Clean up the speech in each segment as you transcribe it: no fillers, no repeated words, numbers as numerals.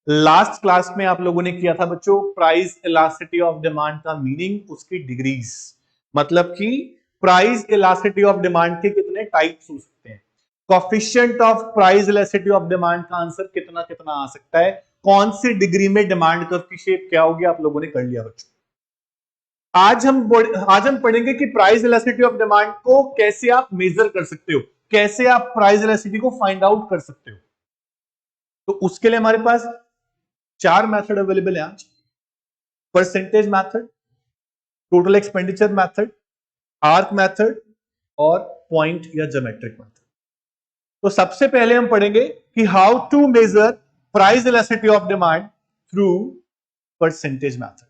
Last class में आप लोगों ने किया था बच्चों प्राइस इलास्टिसिटी ऑफ डिमांड का मीनिंग, उसकी डिग्रीज, मतलब कि प्राइस इलास्टिसिटी ऑफ डिमांड के कितने टाइप्स हो सकते हैं, coefficient of price elasticity of demand का आंसर कितना कितना आ सकता है, कौन सी डिग्री में डिमांड कर्व की शेप क्या होगी, आप लोगों ने कर लिया बच्चों। आज हम पढ़ेंगे कि प्राइस इलास्टिसिटी ऑफ डिमांड को कैसे आप मेजर कर सकते हो, कैसे आप प्राइस इलास्टिसिटी को फाइंड आउट कर सकते हो। तो उसके लिए हमारे पास 4 मेथड अवेलेबल है आज, percentage method, total expenditure method, arc method और पॉइंट या ज्योमेट्रिक मेथड। तो सबसे पहले हम पढ़ेंगे कि how to measure price elasticity of demand through percentage method.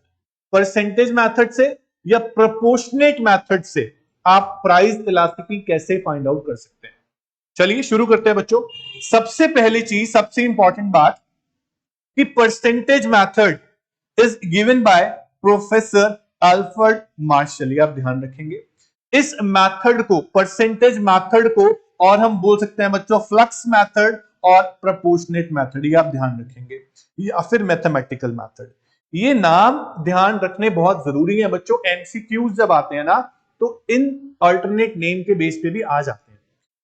Percentage method से या प्रोपोर्शनेट मेथड से आप प्राइस इलास्टिसिटी कैसे फाइंड आउट कर सकते हैं। चलिए शुरू करते हैं बच्चों। सबसे पहली चीज, सबसे इंपॉर्टेंट बात कि percentage method is given by professor Alfred Marshall, ये आप ध्यान रखेंगे। इस मेथड को, परसेंटेज मेथड को, और हम बोल सकते हैं बच्चों फ्लक्स मेथड और प्रोपोर्शनेट मेथड, ये आप ध्यान रखेंगे, या फिर मैथमेटिकल मेथड। ये नाम ध्यान रखने बहुत जरूरी है बच्चों, एमसीक्यूज जब आते हैं ना तो इन अल्टरनेट नेम के बेस पे भी आ जाते हैं,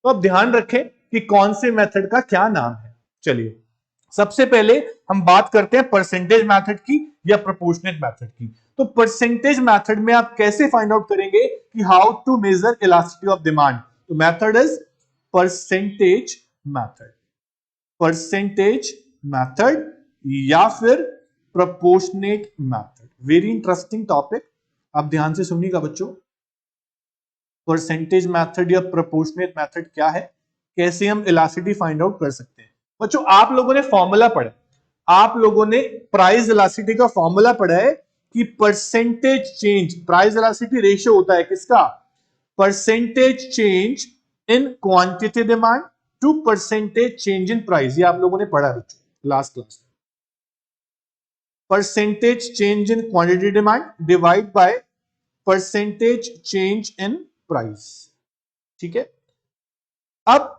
तो आप ध्यान रखें कि कौन से मेथड का क्या नाम है। चलिए सबसे पहले हम बात करते हैं परसेंटेज मेथड की या प्रोपोर्शनेट मेथड की। तो परसेंटेज मेथड में आप कैसे फाइंड आउट करेंगे कि how to measure elasticity of demand. तो method is percentage method, percentage method या फिर proportionate method. Very interesting topic, आप ध्यान से सुनिएगा बच्चों। परसेंटेज मेथड या प्रोपोर्शनेट मेथड क्या है, कैसे हम इलास्टिसिटी फाइंड आउट कर सकते हैं। बच्चों आप लोगों ने फॉर्मूला पढ़ा, आप लोगों ने प्राइस इलास्टिसिटी का फॉर्मूला पढ़ा है कि percentage change, price elasticity ratio होता है किसका, percentage change in quantity demand to percentage change in price. ये आप लोगों ने पढ़ा बच्चों लास्ट क्लास में। Percentage change in quantity demand divide by percentage change in price, ठीक है। अब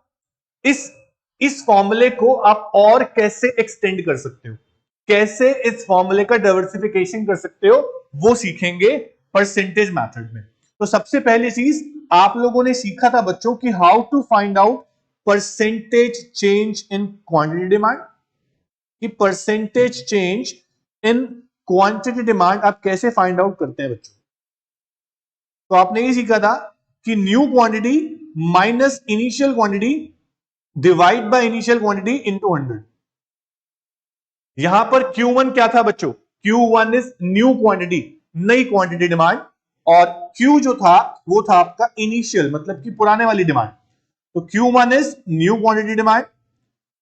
इस फॉर्मूले को आप और कैसे एक्सटेंड कर सकते हो, कैसे इस फॉर्मूले का डाइवर्सिफिकेशन कर सकते हो, वो सीखेंगे परसेंटेज मेथड में। तो सबसे पहली चीज आप लोगों ने सीखा था बच्चों कि how to find out percentage change in quantity demand, कि percentage change in quantity demand आप कैसे फाइंड आउट करते हैं बच्चों। तो आपने ये सीखा था कि new quantity minus initial quantity divide by initial quantity into 100। यहां पर Q1 क्या था बच्चों, Q1 इज न्यू क्वांटिटी, नई क्वांटिटी डिमांड, और Q जो था वो था आपका इनिशियल, मतलब कि पुराने वाली डिमांड। तो Q1 is new quantity demand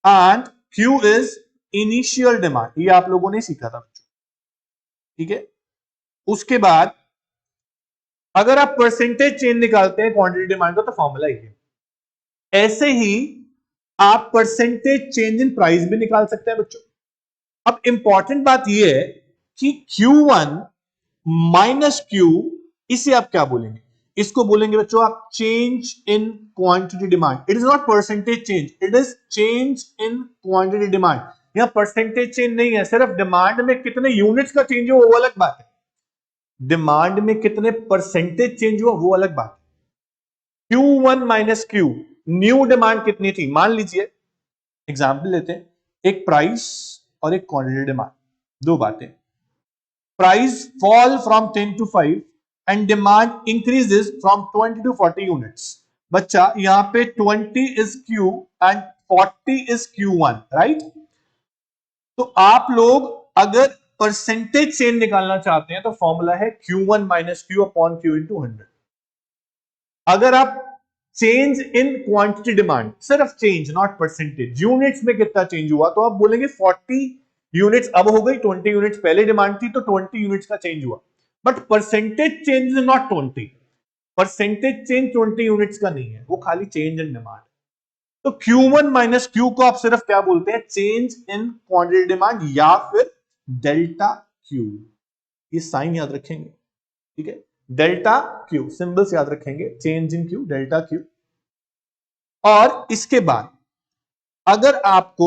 and Q is initial demand, ये आप लोगों ने सीखा था बच्चों, ठीक है। उसके बाद अगर आप परसेंटेज चेंज निकालते हैं क्वांटिटी डिमांड का तो फॉर्मूला ही है। ऐसे ही आप परसेंटेज चेंज इन प्राइस भी निकाल सकते हैं बच्चों। अब इंपॉर्टेंट बात यह है कि Q1 माइनस Q, इसे आप क्या बोलेंगे, इसको बोलेंगे बच्चों आप change in quantity demand. It is not percentage change, it is change in quantity demand. यहां परसेंटेज चेंज नहीं है, सिर्फ डिमांड में कितने यूनिट्स का चेंज हुआ वो अलग बात है, डिमांड में कितने परसेंटेज चेंज हुआ वो अलग बात है। Q1 minus Q, new demand कितनी थी, मान लीजिए एग्जाम्पल लेते हैं, एक प्राइस और एक क्वांटिटी डिमांड, दो बातें। Price fall from 10 to 5 and demand increases from 20 to 40 units. बच्चा यहां पे 20 is Q and 40 is Q1, right. तो आप लोग अगर परसेंटेज चेंज निकालना चाहते हैं तो फॉर्मूला है Q1 minus Q upon Q into 100। अगर आप चेंज इन क्वांटिटी डिमांड, सिर्फ चेंज नॉट परसेंटेज, यूनिट्स में कितना चेंज हुआ, तो आप बोलेंगे 40 यूनिट्स अब हो गई, 20 यूनिट्स पहले डिमांड थी तो 20 यूनिट्स का चेंज हुआ। But percentage change is not 20, percentage change 20 units का नहीं है, वो खाली चेंज इन डिमांड। तो Q1 माइनस Q को आप सिर्फ क्या बोलते हैं, चेंज इन क्वांटिटी डिमांड या फिर डेल्टा Q। ये साइन याद रखेंगे, ठीक है, डेल्टा Q सिंबल्स याद रखेंगे, change in Q delta Q। और इसके बाद अगर आपको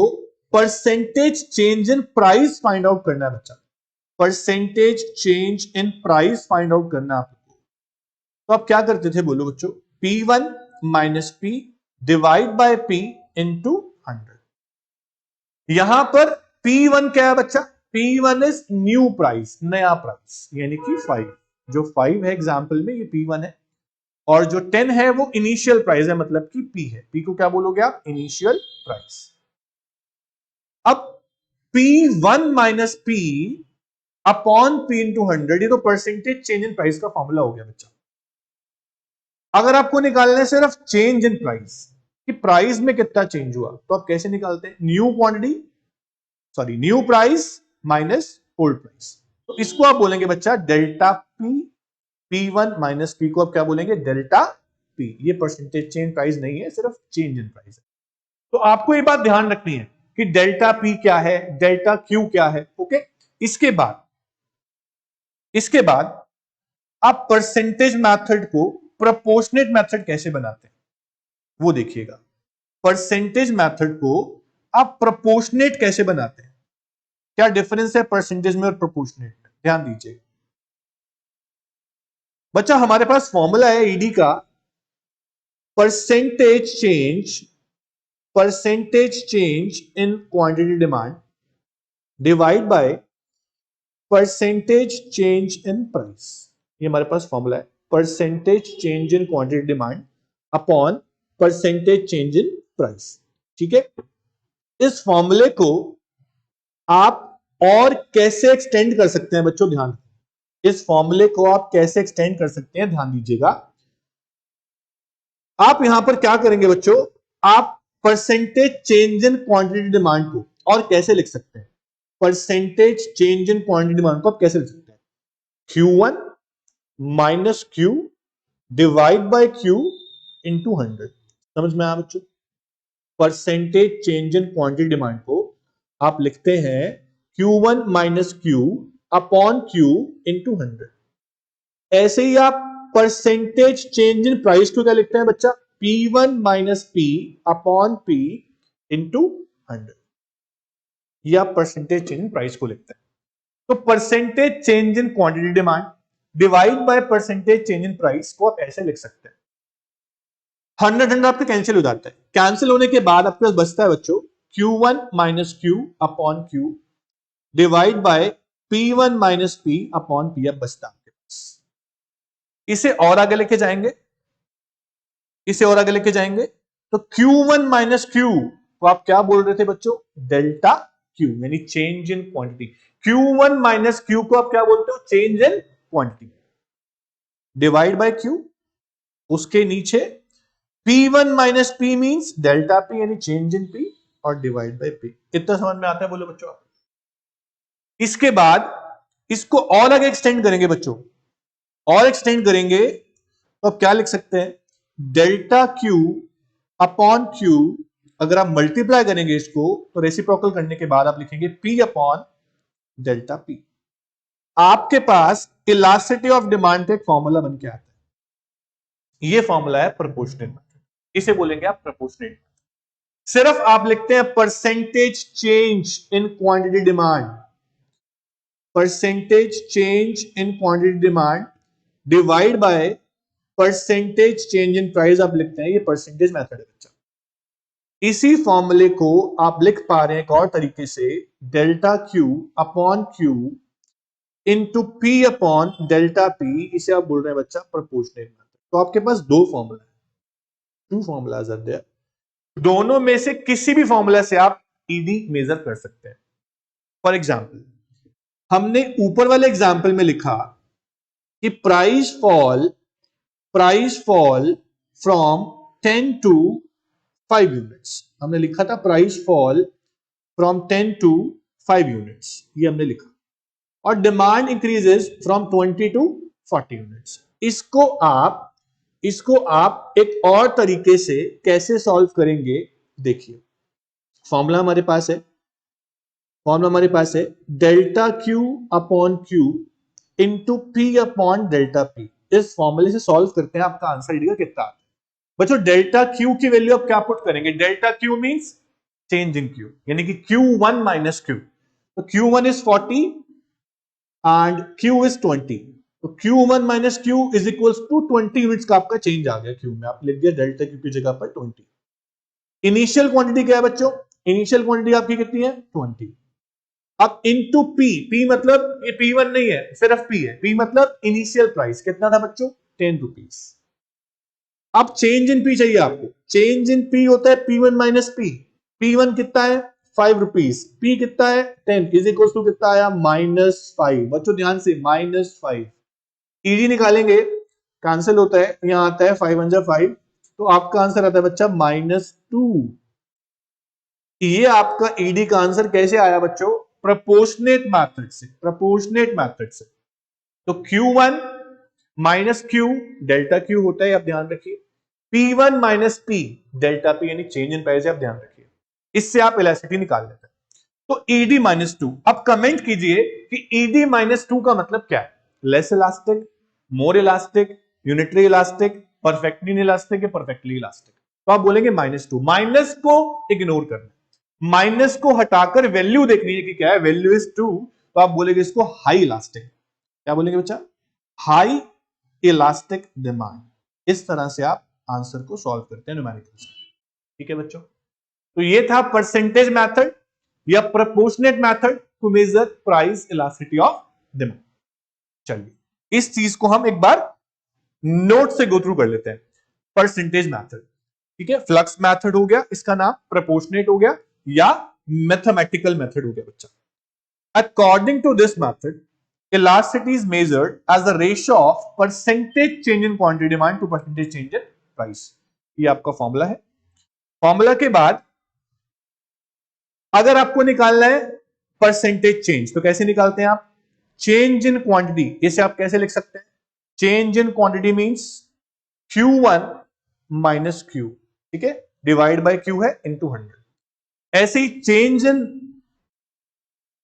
percentage change in price find out करना है बच्चा, percentage change in price find out करना है आपको। तो आप क्या करते थे बोलो बच्चों, P1 minus P divide by P into 100। यहां पर P1 क्या है बच्चा, P1 इज न्यू प्राइस, नया प्राइस, यानी कि 5। जो 5 है एग्जाम्पल में ये P1 है, और जो 10 है वो इनिशियल प्राइस है, मतलब कि P है। P को क्या बोलोगे आप, इनिशियल प्राइस। अब P1 minus P upon P into 100, ये तो परसेंटेज चेंज इन प्राइस का फॉर्मूला हो गया बच्चा। अगर आपको निकालना है सिर्फ चेंज इन प्राइस, कि प्राइस में कितना चेंज हुआ, तो आप कैसे निकालते हैं, new quantity, sorry new price minus old price. तो इसको आप बोलेंगे बच्चा delta P, P1 minus P को आप क्या बोलेंगे, डेल्टा P। ये परसेंटेज चेंज प्राइस नहीं है, सिर्फ चेंज इन प्राइस है। तो आपको ये बात ध्यान रखनी है कि डेल्टा P क्या है, डेल्टा Q क्या है। ओके, इसके बाद आप परसेंटेज मेथड को प्रोपोर्शनेट मेथड कैसे बनाते हैं वो देखिएगा। परसेंटेज मेथड को आप प्रोपोर्शनेट कैसे बनाते हैं, क्या डिफरेंस है परसेंटेज में और प्रोपोर्शनेट में, ध्यान दीजिए बच्चा। हमारे पास फॉर्मूला है ईडी का, percentage change in quantity demand divide by percentage change in price. ये हमारे पास फॉर्मूला है, percentage change in quantity demand upon percentage change in price. ठीक है, इस फॉर्मूले को आप और कैसे एक्सटेंड कर सकते हैं बच्चों, ध्यान, इस फॉर्मूले को आप कैसे एक्सटेंड कर सकते हैं, ध्यान दीजिएगा। आप यहां पर क्या करेंगे बच्चों, आप percentage change in quantity demand को और कैसे लिख सकते हैं, percentage change in quantity demand को आप कैसे लिख सकते हैं, Q1 minus Q divide by Q into 100। समझ में आया बच्चों, percentage change in quantity demand को आप लिखते हैं Q1 minus Q upon Q into 100। ऐसे ही आप परसेंटेज चेंज इन प्राइस को क्या लिखते हैं बच्चा, P1 minus P upon P into 100। ये आप परसेंटेज चेंज इन प्राइस को लिखते हैं। तो percentage change in quantity demand divide by percentage change in price को आप ऐसे लिख सकते हैं। 100 आपके कैंसिल हो जाता है, कैंसिल होने के बाद आपके पास बचता है बच्चों Q1 minus Q upon Q divide by P1 minus P upon P। अब बचता आपके पास, इसे और आगे लेके जाएंगे, इसे और आगे लेके जाएंगे तो Q1 माइनस Q को आप क्या बोल रहे थे बच्चों, डेल्टा Q, यानी change in quantity. Q1 minus Q को आप क्या बोलते हो, change in quantity, divide by Q, उसके नीचे P1 minus P means delta P यानी चेंज इन P, और डिवाइड बाय P। इतना समझ में आता है बोलो बच्चों आप। इसके बाद इसको और आगे एक्सटेंड करेंगे बच्चों, और एक्सटेंड करेंगे तो आप क्या लिख सकते हैं, डेल्टा Q अपॉन Q। अगर आप मल्टीप्लाई करेंगे इसको तो रेसिप्रोकल करने के बाद आप लिखेंगे P अपॉन डेल्टा P। आपके पास इलास्टिसिटी ऑफ डिमांड का एक फॉर्मूला बन के आता है, ये फॉर्मूला है प्रोपोर्शनेट, इसे बोलेंगे आप प्रोपोर्शनेट। सिर्फ आप लिखते हैं percentage change in quantity demand, percentage change in quantity demand divide by percentage change in price, आप लिखते हैं, ये परसेंटेज मेथड है बच्चा। इसी फॉर्मूले को आप लिख पा रहे हैं एक और तरीके से, delta Q upon Q into P upon delta P, इसे आप बोल रहे हैं बच्चा प्रोपोर्शनेट मेथड। तो आपके पास दो फॉर्मूला है, टू फॉर्मूलाज आर देयर, दोनों में से किसी भी फॉर्मूला से आप ईडी मेजर कर सकते हैं। फॉर एग्जाम्पल, हमने ऊपर वाले एग्जाम्पल में लिखा कि price fall from 10 to 5 units. हमने लिखा था price fall from 10 to 5 units, ये हमने लिखा, और demand increases from 20 to 40 units. इसको आप एक और तरीके से कैसे सॉल्व करेंगे, देखिए फॉर्मूला हमारे पास है, delta Q upon Q into P upon delta P। इस फॉर्मूले से सॉल्व करते हैं, आपका आंसर कितना आता है बच्चों। डेल्टा Q की वैल्यू आप क्या पुट करेंगे, delta Q means change in Q, यानी कि Q1 माइनस क्यू, तो Q1 is 40 and Q is 20, तो Q1 minus Q is equals to 20 units का आपका चेंज आ गया क्यू में, आप लिख दिया डेल्टा क्यू की जगह पर 20। इनिशियल क्वांटिटी क्या है बच्चों, इनिशियल क्वांटिटी आपकी कितनी है 20, अब इनटू पी, पी मतलब ये P1 नहीं है, सिर्फ P है, P मतलब इनिशियल प्राइस कितना था बच्चों 10 रुपीज। अब चेंज इन पी चाहिए आपको, चेंज इन पी होता है P1 माइनस पी, P1 कितना है 5 रुपीज, P कितना है 10 इज इक्वल टू कितना आया -5। बच्चों ध्यान से -5 ईडी निकालेंगे, कैंसिल होता है, यहां आता है 5 1 5, तो आपका आंसर आता है बच्चा -2। ये आपका ईडी का आंसर कैसे आया बच्चों, प्रोपोर्शनेट मैथड से, प्रोपोर्शनेट मैथड से। तो Q1 minus Q delta Q होता है, आप ध्यान रखिए, P1 minus P delta P यानी चेंज इन प्राइस, आप ध्यान रखिए, इससे आप इलास्टिसिटी निकाल लेते हैं। तो ईडी -2, अब कमेंट कीजिए कि ईडी -2 का मतलब क्या है, लेस इलास्टिक, मोर elastic, unitary elastic, perfectly elastic या परफेक्टली इलास्टिक। तो आप बोलेंगे -2, माइनस को इग्नोर करना, माइनस को हटाकर वैल्यू देखनी है कि क्या है, वैल्यू इज 2, तो आप बोलेंगे इसको हाई इलास्टिक। क्या बोलेंगे बच्चा, हाई इलास्टिक डिमांड। इस तरह से आप आंसर को सॉल्व करते हैं न्यूमेरिकल। ठीक है बच्चों, तो ये था परसेंटेज मेथड या proportionate method to measure price elasticity of demand. चलिए इस चीज को हम एक बार नोट से गो थ्रू कर लेते हैं। परसेंटेज मेथड, ठीक है, फ्लक्स मेथड हो गया, इसका नाम प्रोपोर्शनेट हो गया या मैथमेटिकल मेथड हो गया बच्चा। According to this method elasticity is measured as the ratio of percentage change in quantity demand to percentage change in price। ये आपका फॉर्मूला है। फॉर्मूला के बाद अगर आपको निकालना है परसेंटेज चेंज, तो कैसे निकालते हैं आप, चेंज इन क्वांटिटी, इसे आप कैसे लिख सकते हैं, change in quantity means Q1 minus Q, ठीक है, डिवाइड बाय Q है इनटू 100। ऐसे ही change in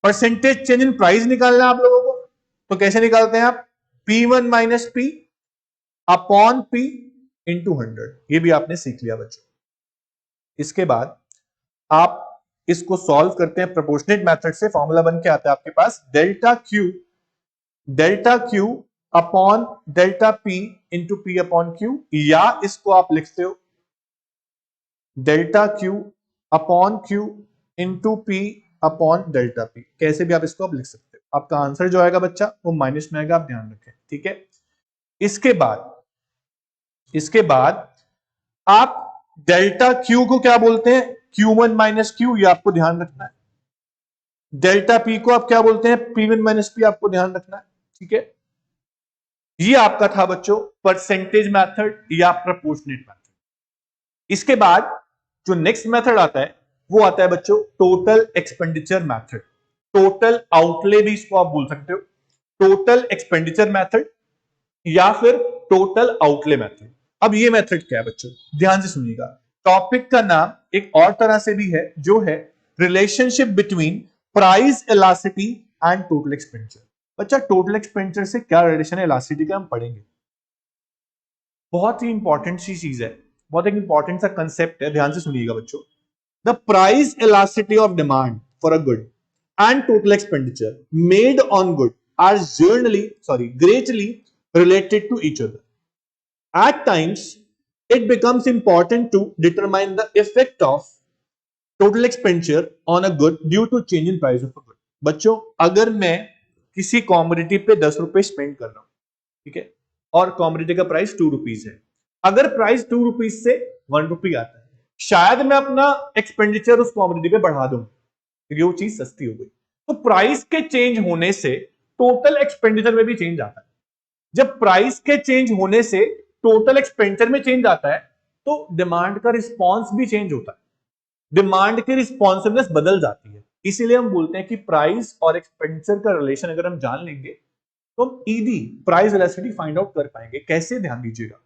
percentage change in price निकालना है आप लोगों को, तो कैसे निकालते हैं आप, P1 minus P upon P into 100। ये भी आपने सीख लिया बच्चों। इसके बाद आप इसको सॉल्व करते हैं प्रोपोर्शनेट मेथड से, फॉर्मूला बन के आता है आपके पास delta Q upon delta P into P upon Q, या इसको आप लिखते हो delta Q upon Q into P upon delta P, कैसे भी आप इसको आप लिख सकते हो। आपका आंसर जो आएगा बच्चा वो माइनस में आएगा, आप ध्यान रखें, ठीक है। इसके बाद आप डेल्टा क्यू को क्या बोलते हैं, Q1 माइनस क्यू, ये आपको ध्यान रखना है। डेल्टा पी को आप क्या बोलते हैं, P1 माइनस पी, आपको ध्यान रखना है, ठीक है। ये आपका था बच्चों परसेंटेज मेथड या प्रोपोर्शनेट मेथड। इसके बाद जो नेक्स्ट मेथड आता है वो आता है बच्चों total expenditure method, total outlay भी इसको आप बोल सकते हो, टोटल एक्सपेंडिचर मेथड या फिर टोटल आउटले मेथड। अब ये मेथड क्या है बच्चों, ध्यान से सुनिएगा, टॉपिक का नाम एक और तरह से भी है, जो है relationship between price elasticity and total expenditure. बच्चा टोटल एक्सपेंडिचर से क्या रिलेशन है इलास्टिसिटी का, हम पढ़ेंगे। बहुत ही इंपॉर्टेंट सी चीज है, बहुत एक इंपॉर्टेंट सा कंसेप्ट है, ध्यान से सुनिएगा बच्चों। The price elasticity of demand for a good and total expenditure made on good are greatly related to each other. At times, it becomes important to determine the effect of total expenditure on a good due to change in price of a good. बच्चों अगर मैं किसी commodity पे 10 रुपए spend कर रहा हूं, ठीक है, और कॉमोडिटी का प्राइस 2 रुपीज है, अगर प्राइस 2 रुपीज से 1 रुपी आता है, शायद मैं अपना एक्सपेंडिचर उस कॉमोडिटी पे बढ़ा दूं क्योंकि वो चीज सस्ती हो गई। तो प्राइस के चेंज होने से टोटल एक्सपेंडिचर में भी चेंज आता है। जब प्राइस के चेंज होने से टोटल एक्सपेंडिचर में चेंज आता है तो डिमांड का रिस्पांस भी चेंज होता है, डिमांड की रिस्पॉन्सिवनेस बदल जाती है। इसीलिए हम बोलते हैं कि प्राइस और एक्सपेंडिचर का रिलेशन अगर हम जान लेंगे तो हम ED price elasticity find out कर पाएंगे। कैसे, ध्यान दीजिएगा।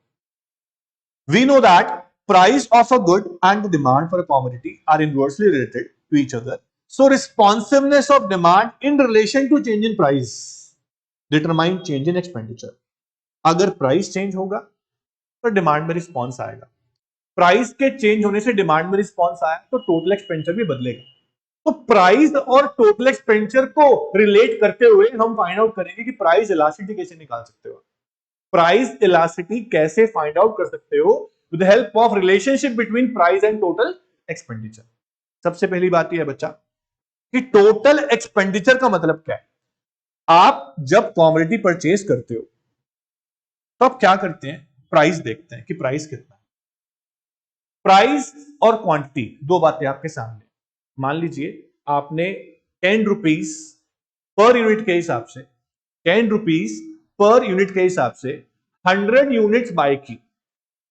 We know that price of a good and the demand for a commodity are inversely related to each other. So responsiveness of demand in relation to change in price determine change in expenditure. अगर price change होगा तो demand में response आएगा, price के change होने से demand में response आया तो टोटल एक्सपेंडिचर भी बदलेगा। तो प्राइस और टोटल एक्सपेंडिचर को रिलेट करते हुए हम फाइंड आउट करेंगे कि प्राइस इलास्टिसिटी कैसे निकाल सकते हो। प्राइस इलास्टिसिटी कैसे फाइंड आउट कर सकते हो with the help of relationship between price and total expenditure. सबसे पहली बात यह है बच्चा कि टोटल एक्सपेंडिचर का मतलब क्या है। आप जब कॉमोडिटी परचेज करते हो तो आप क्या करते हैं, प्राइस देखते हैं कि प्राइस कितना है। प्राइस और क्वांटिटी दो बातें आपके सामने। मान लीजिए आपने 10 रुपीज पर यूनिट के हिसाब से 10 रुपीज पर यूनिट के हिसाब से 100 यूनिट्स बाय की।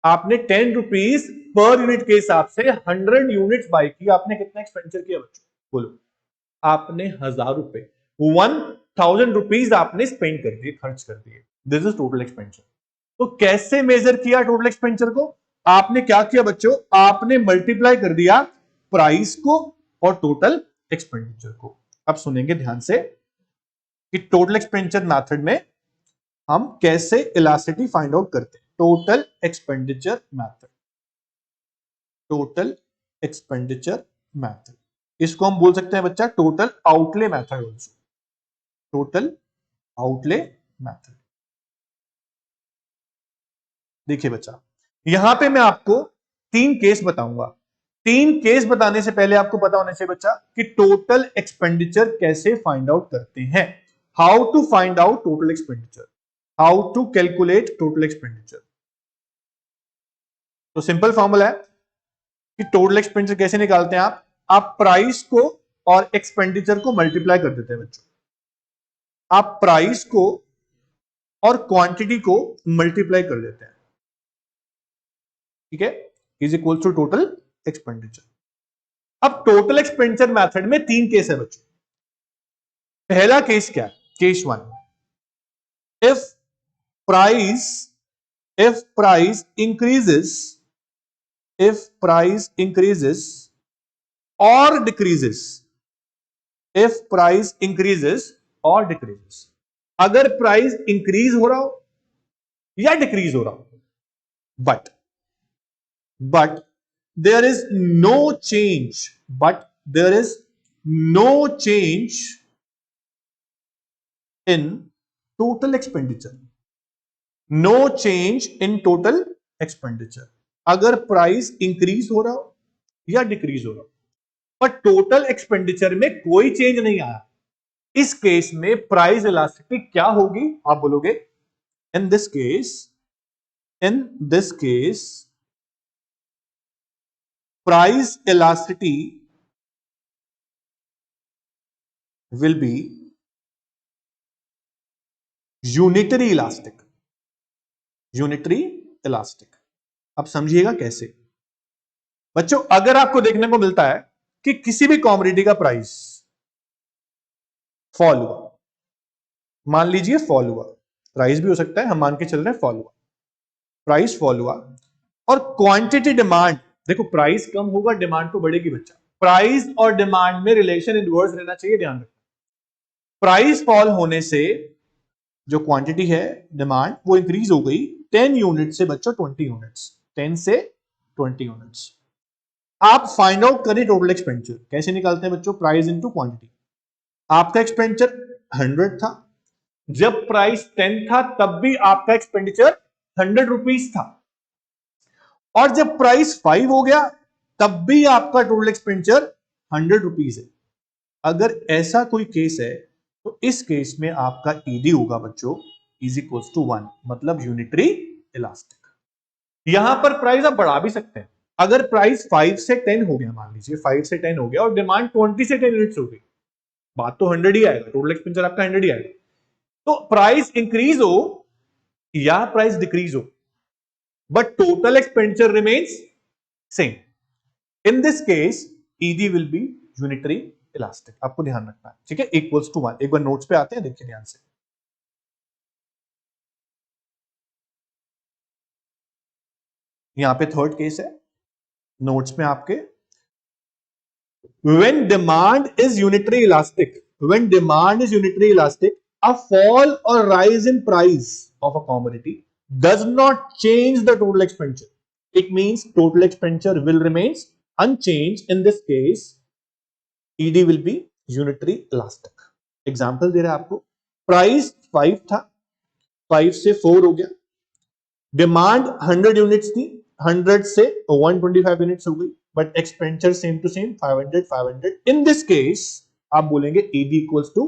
आपने 10 रुपीज पर यूनिट के हिसाब से 100 यूनिट्स बाय की। आपने कितना एक्सपेंडिचर किया बच्चों, बोलो। आपने 1000 रुपए 1000 रुपीज आपने स्पेंड कर दिए, खर्च कर दिए। This is total expenditure. तो कैसे मेजर किया टोटल एक्सपेंडिचर को? आपने क्या किया बच्चों, आपने मल्टीप्लाई कर दिया प्राइस को और टोटल एक्सपेंडिचर को। अब सुनेंगे ध्यान से कि टोटल एक्सपेंडिचर मेथड में हम कैसे इलास्टिसिटी फाइंड आउट करते हैं। Total expenditure method, total expenditure method, इसको हम बोल सकते हैं बच्चा total outlay method also, total outlay method. देखिए बच्चा, यहां पे मैं आपको 3 केस बताऊंगा। 3 केस बताने से पहले आपको पता होना चाहिए बच्चा कि टोटल एक्सपेंडिचर कैसे फाइंड आउट करते हैं। How to find out total expenditure, how to calculate total expenditure. तो सिंपल फॉर्मूला है कि टोटल एक्सपेंडिचर कैसे निकालते हैं आप प्राइस को और एक्सपेंडिचर को मल्टीप्लाई कर देते हैं बच्चों। आप प्राइस को और क्वांटिटी को मल्टीप्लाई कर देते हैं, ठीक है, is equal to total expenditure. अब टोटल एक्सपेंडिचर मेथड में 3 केस है बच्चों। पहला केस क्या है, case 1, if price increases, if price increases or decreases, if price increases or decreases, अगर प्राइस इंक्रीज हो रहा हो या डिक्रीज हो रहा हो, but there is no change, but there is no change in total expenditure, no change in total expenditure। अगर price increase हो रहा हो या डिक्रीज हो रहा हो पर टोटल एक्सपेंडिचर में कोई चेंज नहीं आया, इस केस में प्राइस इलास्टिसिटी क्या होगी आप बोलोगे? इन this case price elasticity will be unitary elastic, unitary elastic. अब समझिएगा कैसे बच्चों। अगर आपको देखने को मिलता है कि किसी भी कॉमोडिटी का प्राइस फॉल हुआ, मान लीजिए फॉल हुआ, प्राइस भी हो सकता है, हम मान के चल रहे हैं फॉल हुआ, प्राइस फॉल हुआ और क्वांटिटी डिमांड, देखो प्राइस कम होगा डिमांड तो बढ़ेगी बच्चा। प्राइस और डिमांड में रिलेशन इनवर्स रहना चाहिए, ध्यान रखना। प्राइस फॉल होने से जो क्वांटिटी है डिमांड वो इंक्रीज हो गई 10 यूनिट से बच्चों 20 यूनिट्स, 10 से 20 यूनिट्स। आप फाइंड आउट करें टोटल एक्सपेंडिचर कैसे निकालते हैं बच्चों, प्राइस इनटू क्वांटिटी। आपका एक्सपेंडिचर 100 था, जब प्राइस 10 था तब भी आपका एक्सपेंडिचर 100 रुपीज था, और जब प्राइस 5 हो गया तब भी आपका टोटल एक्सपेंडिचर 100 रुपीज है। अगर ऐसा कोई केस है तो इस केस में आपका ईडी होगा बच्चों इज इक्वल्स टू 1, मतलब यूनिटरी इलास्टिक। यहां पर प्राइस आप बढ़ा भी सकते हैं। अगर प्राइस 5 से 10 हो गया, मान लीजिए 5 से 10 हो गया और डिमांड 20 से 10 यूनिट्स हो गई, बात तो 100 ही आएगा, टोटल एक्सपेंडिचर आपका 100 ही आएगा। तो प्राइस इंक्रीज हो या प्राइस डिक्रीज हो but total expenditure remains same. In this case, ED will be unitary elastic. आपको ध्यान रखना है, ठीक है, इक्वल्स टू 1। एक बार नोट्स पे आते हैं, देखिए ध्यान से। यहां पे थर्ड केस है नोट्स में आपके, when demand is unitary elastic, when demand is unitary elastic, a fall or rise in price of a commodity does not change the total expenditure. It means total expenditure will remain unchanged. In this case, ED will be unitary elastic. Example दे रहा है आपको, price 5 था, 5 से 4 हो गया, demand 100 units थी, 100 से 125 यूनिट्स हो गई, but expenditure same to same 500 500. In this case आप बोलेंगे ED equals to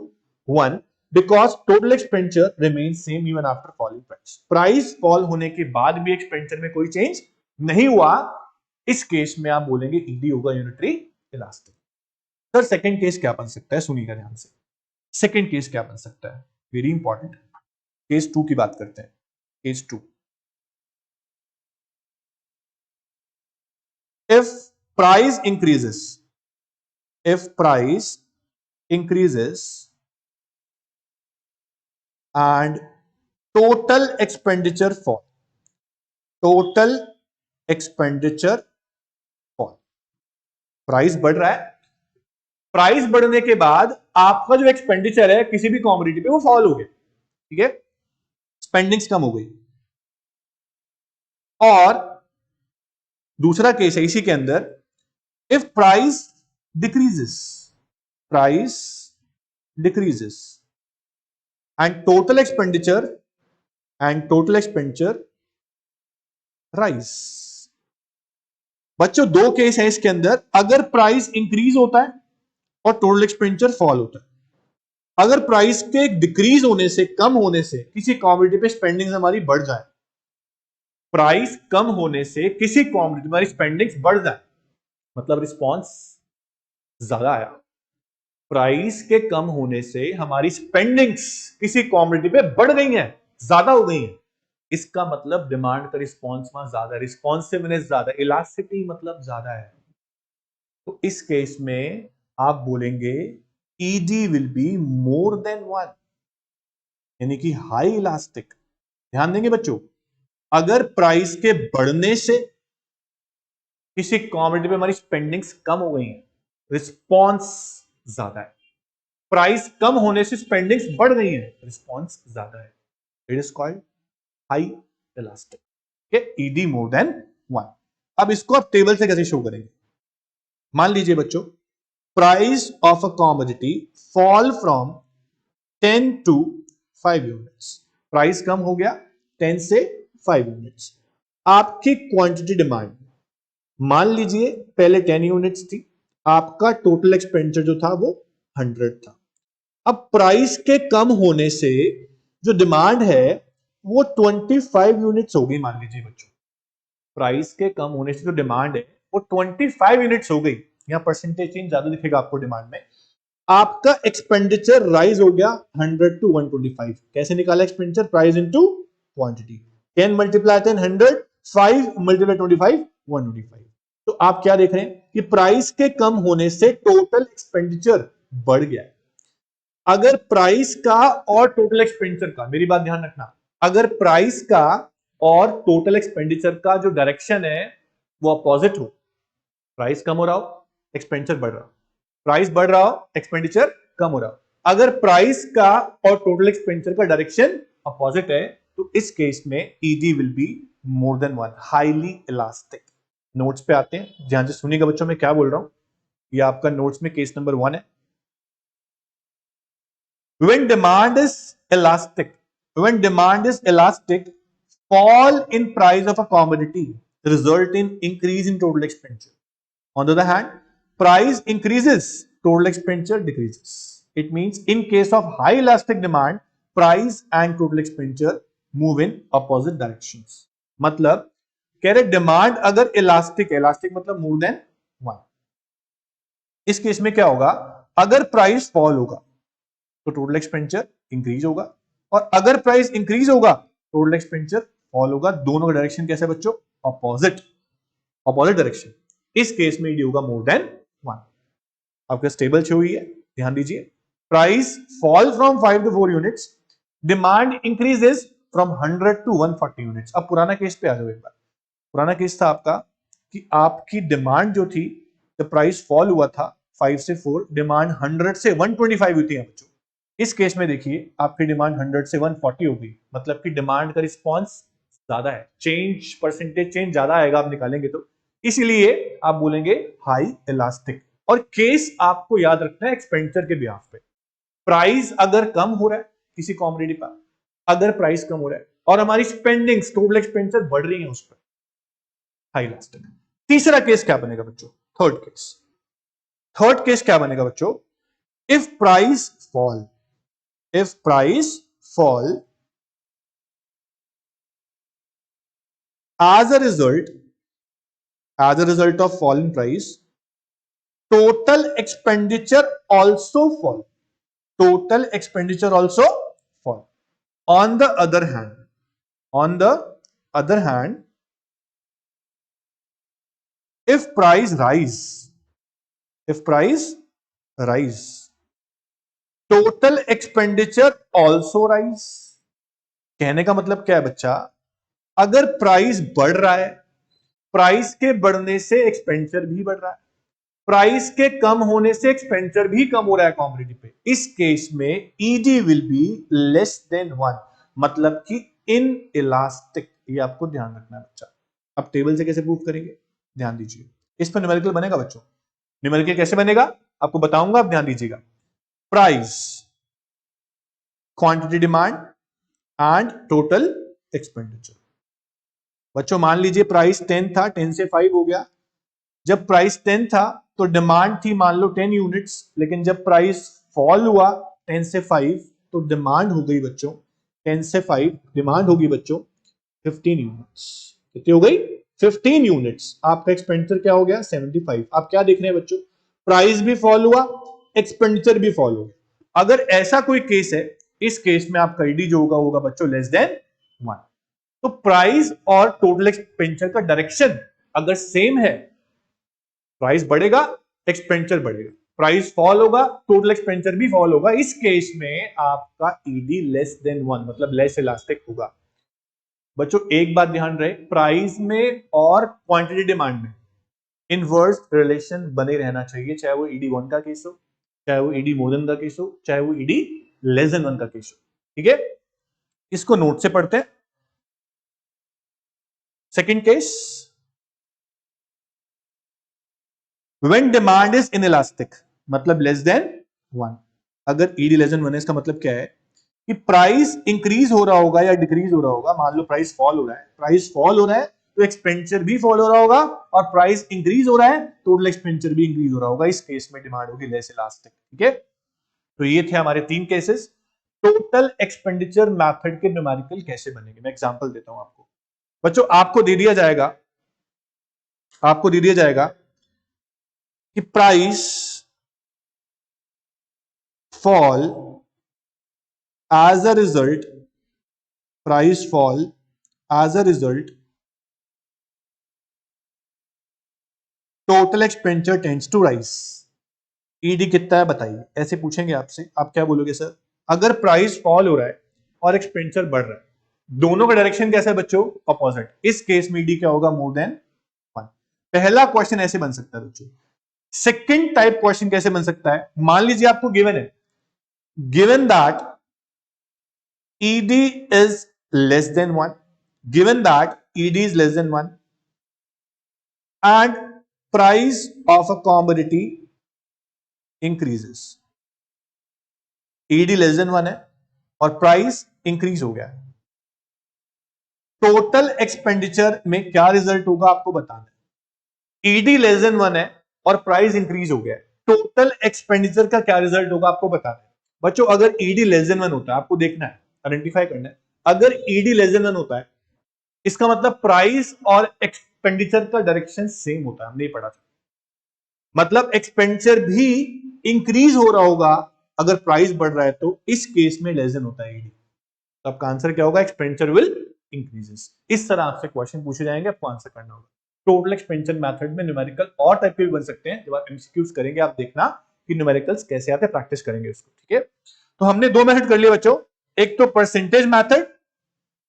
1 because total expenditure remains same even after falling price. Price fall होने के बाद भी एक्सपेंडिचर में कोई चेंज नहीं हुआ, इस केस में आप बोलेंगे ED होगा unitary elastic. Sir second case क्या बन सकता है, सुनिएगा ध्यान से. सेकंड केस क्या बन सकता है, वेरी इंपॉर्टेंट. केस 2 की बात करते हैं. Case 2, if price increases, if price increases and total expenditure fall, total expenditure fall, price बढ़ रहा है, प्राइस बढ़ने के बाद आपका जो एक्सपेंडिचर है किसी भी कमोडिटी पे वो फॉल हो गया, ठीक है, स्पेंडिंग्स कम हो गई. और दूसरा केस है इसी के अंदर, if price decreases, price decreases and total expenditure rise. बच्चों दो केस है इसके अंदर. अगर प्राइस इंक्रीज होता है और टोटल एक्सपेंडिचर फॉल होता है, अगर प्राइस के डिक्रीज होने से, कम होने से किसी कमोडिटी पे स्पेंडिंग हमारी बढ़ जाए, प्राइस कम होने से किसी कमोडिटी हमारी स्पेंडिंग बढ़ जाए, मतलब रिस्पॉन्स ज्यादा आया. प्राइस के कम होने से हमारी स्पेंडिंग्स किसी कमोडिटी पे बढ़ गई हैं, ज्यादा हो गई हैं, इसका मतलब डिमांड का रिस्पॉन्स वहां ज्यादा, रिस्पॉन्सिवनेस ज्यादा, इलास्टिसिटी मतलब ज्यादा है. तो इस केस में आप बोलेंगे ED will be more than 1, यानी कि हाई इलास्टिक. ध्यान देंगे बच्चों, अगर प्राइस के बढ़ने से किसी कमोडिटी पे हमारी स्पेंडिंग्स कम हो गई हैं, रिस्पॉन्स ज्यादा है. प्राइस कम होने से स्पेंडिंग्स बढ़ गई है, रिस्पॉन्स ज्यादा है. It is called high elastic. ED more than 1. अब इसको आप टेबल से कैसे शो करेंगे. मान लीजिए बच्चों, price of a commodity fall from 10 to 5 units. Price कम हो गया 10 से 5 यूनिट्स. आपकी क्वांटिटी डिमांड, मान लीजिए पहले 10 यूनिट्स थी, आपका टोटल एक्सपेंडिचर जो था वो 100 था. अब प्राइस के कम होने से जो डिमांड है वो 25 यूनिट्स हो गई. मान लीजिए बच्चों, प्राइस के कम होने से जो डिमांड है वो 25 यूनिट्स हो गई. यहां परसेंटेज चेंज ज्यादा दिखेगा आपको डिमांड में. आपका एक्सपेंडिचर राइज हो गया 100 टू 125. कैसे निकाला expenditure, price into quantity. 10 multiply 10 100, 5 multiply 25 125. तो आप क्या देख रहे हैं कि प्राइस के कम होने से टोटल एक्सपेंडिचर बढ़ गया. अगर प्राइस का और टोटल एक्सपेंडिचर का, मेरी बात ध्यान रखना, अगर प्राइस का और टोटल एक्सपेंडिचर का जो डायरेक्शन है वो अपोजिट हो, प्राइस कम हो रहा हो, एक्सपेंडिचर बढ़ रहा हो, प्राइस बढ़ रहा हो, एक्सपेंडिचर कम हो रहा हो, अगर प्राइस का और टोटल एक्सपेंडिचर का डायरेक्शन अपोजिट है, तो इस केस में ED will be more than 1, highly elastic. Notes पे आते हैं, ध्यान से सुनिएगा बच्चों मैं क्या बोल रहा हूं. ये आपका नोट्स में केस नंबर 1 है. When demand is elastic, fall in price of a commodity result in increase in total expenditure. On the other hand, price increases, total expenditure decreases. It means in case of high elastic demand, price and total expenditure move in opposite directions. मतलब कह रहे demand अगर elastic है, elastic मतलब more than 1, इस case में क्या होगा, अगर प्राइस फॉल होगा तो टोटल एक्सपेंडिचर इंक्रीज होगा, और अगर प्राइस इंक्रीज होगा टोटल एक्सपेंडिचर फॉल होगा. दोनों का डायरेक्शन कैसे बच्चों, अपोजिट डायरेक्शन. इस केस में ED होगा मोर देन 1. आपका स्टेबल शो हुई है, ध्यान दीजिए. Price fall from 5 to 4 units, demand increases from 100 to 140 units. अब पुराना केस पे आ जाओ एक बार. पुराना केस था आपका कि आपकी डिमांड जो थी, जब प्राइस फॉल हुआ था 5 से 4, डिमांड 100 से 125 हुई थी बच्चों. इस केस में देखिए आपकी डिमांड 100 से 140 हो गई, मतलब कि डिमांड का रिस्पॉन्स ज्यादा है, चेंज परसेंटेज चेंज ज्यादा आएगा आप निकालेंगे तो, इसीलिए आप बोलेंगे हाई इलास्टिक। और केस आपको याद रखना है एक्सपेंडिचर के बिहाफ पे। प्राइस अगर कम हो रहा है किसी कॉमोडिटी का, अगर प्राइस कम हो रहा है और हमारी स्पेंडिंग्स टोटल एक्सपेंडिचर बढ़ रही है उस पर, हाई इलास्टिक। तीसरा केस क्या बनेगा बच्चों, थर्ड केस। थर्ड केस क्या बनेगा बच्चों, if price fall, if price fall as a result of fall in price, total expenditure also fall, total expenditure also fall. On the other hand, if price rise, total expenditure also rise. कहने का मतलब क्या है बच्चा, अगर price बढ़ रहा है, प्राइस के बढ़ने से एक्सपेंडिचर भी बढ़ रहा है, प्राइस के कम होने से एक्सपेंडिचर भी कम हो रहा है कॉमोडिटी पे, इस केस में ED will be less than 1, मतलब कि इन इलास्टिक। ये आपको ध्यान रखना है बच्चा। अब टेबल से कैसे प्रूव करेंगे, ध्यान दीजिए। इस पर न्यूमेरिकल बनेगा बच्चों, न्यूमेरिकल कैसे बनेगा आपको बताऊंगा, आप ध्यान दीजिएगा। Price, quantity demand and total expenditure. बच्चों मान लीजिए प्राइस 10 था, 10 से 5 हो गया। जब प्राइस 10 था तो डिमांड थी मान लो 10 यूनिट्स, लेकिन जब प्राइस फॉल हुआ 10 से 5 तो डिमांड हो गई बच्चों 10 से 5 डिमांड होगी बच्चों 15 यूनिट्स। कितनी हो गई, 15 यूनिट्स। आपका एक्सपेंडिचर क्या हो गया, 75। आप क्या देख रहे हैं बच्चों, प्राइस भी फॉल हुआ, एक्सपेंडिचर भी फॉल हुआ। अगर ऐसा कोई केस है, इस केस में आपका ईडी जो होगा बच्चों लेस देन 1। तो प्राइस और टोटल एक्सपेंडिचर का डायरेक्शन अगर सेम है, प्राइस बढ़ेगा एक्सपेंडिचर बढ़ेगा, प्राइस फॉल होगा टोटल एक्सपेंडिचर भी फॉल होगा, इस केस में आपका ईडी लेस देन 1 मतलब लेस इलास्टिक होगा। बच्चों एक बात ध्यान रहे, प्राइस में और क्वांटिटी डिमांड में इनवर्स रिलेशन बने रहना चाहिए, चाहे वो ईडी 1 का केस हो, चाहे वो ईडी मोर देन का केस हो, चाहे वो ईडी लेस देन 1 का केस हो। ठीक है, इसको नोट से पढ़ते हैं। Second case, when demand is inelastic मतलब लेस देन 1। अगर ईडी लेस देन 1 है इसका मतलब क्या है कि प्राइस इंक्रीज हो रहा होगा या डिक्रीज हो रहा होगा। मान लो प्राइस फॉल हो रहा है, प्राइस फॉल हो रहा है तो एक्सपेंडिचर भी फॉल हो रहा होगा, और प्राइस इंक्रीज हो रहा है टोटल एक्सपेंडिचर भी इंक्रीज हो रहा होगा। इस केस में डिमांड होगी लेस इलास्टिक। ठीक है, तो ये थे हमारे 3 केसेस। टोटल एक्सपेंडिचर मेथड के न्यूमेरिकल कैसे बनेंगे, मैं एग्जांपल देता हूं आपको। बच्चों आपको दे दिया जाएगा कि price fall as a result, total expenditure tends to rise। ED कितना है बताइए, ऐसे पूछेंगे आपसे, आप क्या बोलोगे सर, अगर प्राइस फॉल हो रहा है और एक्सपेंडिचर बढ़ रहा है, दोनों का डायरेक्शन कैसा है बच्चों, अपोजिट, इस केस में ईडी क्या होगा, मोर देन 1। पहला क्वेश्चन ऐसे बन सकता है बच्चों। सेकंड टाइप क्वेश्चन कैसे बन सकता है, मान लीजिए आपको गिवन है, given that ED is less than 1, given that ED is less than 1 and price of a commodity increases, ED less than 1 है और प्राइस इंक्रीज हो गया है, टोटल एक्सपेंडिचर में क्या रिजल्ट होगा आपको बताना है। ईडी लेस देन 1 है और प्राइस इंक्रीज हो गया है, टोटल एक्सपेंडिचर का क्या रिजल्ट होगा आपको बताना है। बच्चों अगर ईडी लेस देन 1 होता है, आपको देखना है, आइडेंटिफाई करना है, अगर ईडी लेस देन 1 होता है इसका मतलब प्राइस और एक्सपेंडिचर का डायरेक्शन सेम होता है, हमने ये पढ़ा था। मतलब एक्सपेंडिचर भी इंक्रीज हो रहा होगा अगर प्राइस बढ़ रहा है, तो इस केस में लेस देन होता है ईडी। तो आपका आंसर क्या होगा, एक्सपेंडिचर विल इंक्रीजेस। इस तरह आपसे क्वेश्चन पूछे जाएंगे, आपको आंसर करना होगा। टोटल एक्सपेंडिचर मेथड में न्यूमेरिकल और टाइप के भी बन सकते हैं, जब आप एमसीक्यूज करेंगे आप देखना कि न्यूमेरिकल्स कैसे आते हैं, प्रैक्टिस करेंगे उसको। ठीक है, तो हमने 2 मेथड कर लिए बच्चों, एक तो परसेंटेज मेथड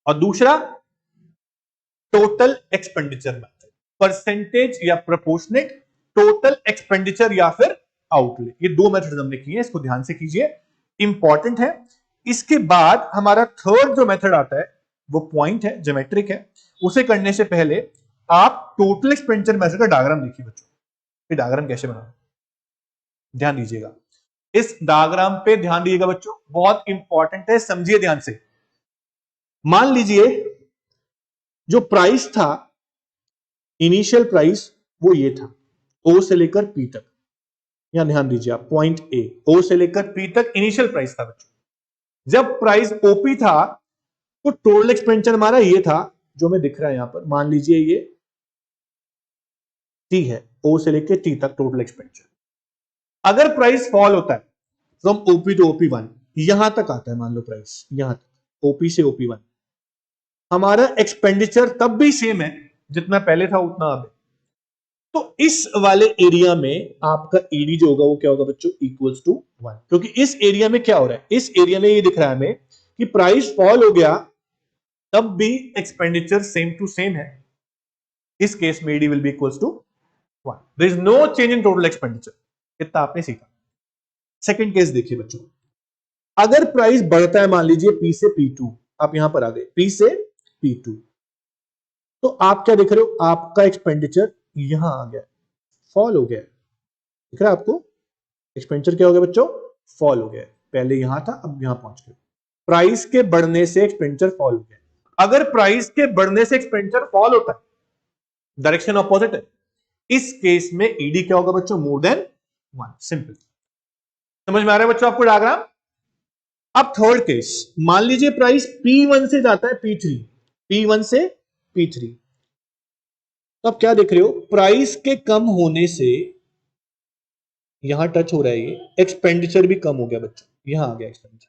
और दूसरा टोटल एक्सपेंडिचर मेथड। परसेंटेज या प्रोपोर्शनेट, टोटल एक्सपेंडिचर या फिर आउटले, ये 2 मेथड हमने किए हैं, इसको ध्यान से कीजिए, इंपॉर्टेंट है। इसके बाद हमारा थर्ड जो मेथड आता है वो पॉइंट है, ज्योमेट्रिक है, उसे करने से पहले आप टोटल एक्सपेंडिचर मेथड का डायग्राम देखिए बच्चों। ये डायग्राम कैसे बना, ध्यान दीजिएगा, इस डायग्राम पे ध्यान दीजिएगा बच्चों, बहुत इंपॉर्टेंट है, समझिए ध्यान से। मान लीजिए जो प्राइस था, इनिशियल प्राइस वो ये था, ओ से लेकर पी तक। यहां ध्यान दीजिए आप, पॉइंट ए, ओ से लेकर पी तक इनिशियल प्राइस था बच्चों। जब प्राइस ओपी था तो टोटल एक्सपेंडिचर हमारा ये था, जो हमें दिख रहा है यहां पर, मान लीजिए ये टी है, ओ से लेकर टी तक टोटल एक्सपेंडिचर। अगर प्राइस फॉल होता है from OP to OP one, यहां तक आता है, मान लो प्राइस यहां तक ओपी से ओपी वन, हमारा एक्सपेंडिचर तब भी सेम है जितना पहले था उतना अब है। तो इस वाले एरिया में आपका ईडी जो होगा वो क्या होगा बच्चों, इक्वल्स टू 1, क्योंकि इस एरिया में क्या हो रहा है, इस एरिया में ये दिख रहा है हमें कि प्राइस फॉल हो गया तब भी एक्सपेंडिचर सेम टू सेम है। इस केस में ED will be equals to 1, there is no change in total expenditure. इतना आपने सीखा। सेकंड केस देखिए बच्चों, अगर प्राइस बढ़ता है, मान लीजिए पी से पी2, आप यहां पर आ गए पी से पी2, तो आप क्या देख रहे हो, आपका एक्सपेंडिचर यहां आ गया, फॉल हो गया, दिख रहा है आपको, एक्सपेंडिचर क्या हो गया बच्चों, फॉल हो गया, पहले यहां था अब यहां पहुंच गए। प्राइस के बढ़ने से एक्सपेंडिचर फॉल हो गया। अगर प्राइस के बढ़ने से एक्सपेंडिचर फॉल होता है, डायरेक्शन ऑपोजिट है, इस केस में ईडी क्या होगा बच्चों, मोर देन 1, सिंपल। समझ में आ रहा है बच्चों आपको डायग्राम। अब थर्ड केस, मान लीजिए प्राइस P1 से जाता है P3, P1 से P3, तो आप क्या देख रहे हो, प्राइस के कम होने से यहां टच हो रहा है, ये एक्सपेंडिचर भी कम हो गया बच्चों, यहां आ गया एक्सपेंडिचर,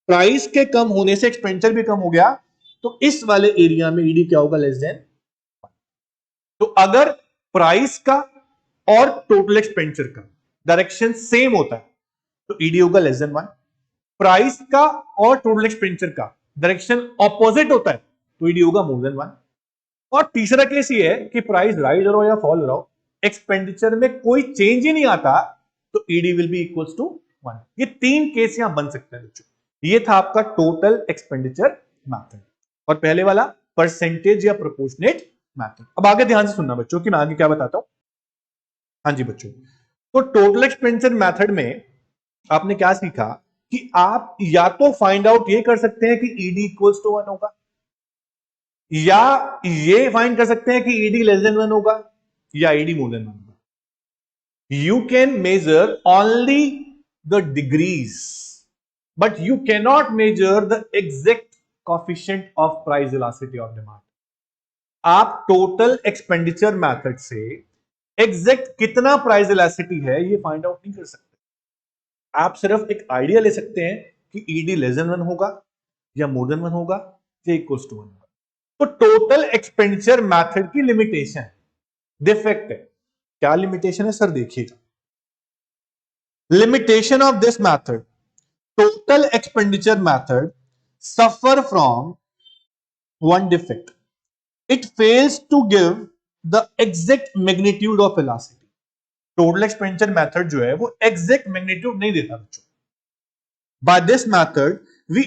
प्राइस के कम होने से एक्सपेंडिचर भी कम हो गया, तो इस वाले एरिया में ईडी क्या होगा, लेस देन। तो अगर प्राइस का और टोटल एक्सपेंडिचर का डायरेक्शन सेम होता है तो ईडी होगा लेस देन 1, प्राइस का और टोटल एक्सपेंडिचर का डायरेक्शन ऑपोजिट होता है तो ईडी होगा मोर देन 1। और तीसरा केस ये है कि प्राइस राइज हो रहा हो या फॉल हो रहा हो, एक्सपेंडिचर में कोई चेंज ही नहीं आता तो ED will be equals to 1। ये तीन केस यहां बन सकते हैं बच्चों। ये था आपका टोटल एक्सपेंडिचर मेथड, और पहले वाला परसेंटेज या प्रोपोर्शनेट मेथड। अब आगे ध्यान से सुनना बच्चों कि मैं आगे क्या बताता हूं। हाँ जी बच्चों, तो टोटल एक्सपेंडिचर मेथड में आपने क्या सीखा कि आप या तो फाइंड आउट ये कर सकते हैं कि ईडी इक्वल्स टू 1 होगा, या ये फाइंड कर सकते हैं कि ईडी लेस देन 1 होगा, या ईडी मोर देन 1 होगा। You can measure only the degrees, but you cannot measure the exact coefficient of price elasticity of demand. आप टोटल एक्सपेंडिचर मेथड से एग्जैक्ट कितना प्राइस इलास्टिसिटी है ये फाइंड आउट नहीं कर सकते। आप सिर्फ एक आइडिया ले सकते हैं कि ईडी लेस देन 1 होगा, या मोर देन 1 होगा, या इक्वल्स टू 1 होगा। तो टोटल एक्सपेंडिचर मेथड की लिमिटेशन, डिफेक्ट है। क्या लिमिटेशन है सर, देखिएगा, limitation of this method, total expenditure method suffer from one defect, it fails to give the exact magnitude of elasticity. Total expenditure method जो है वो एग्जैक्ट मैग्नीट्यूड नहीं देता बच्चों। By this method we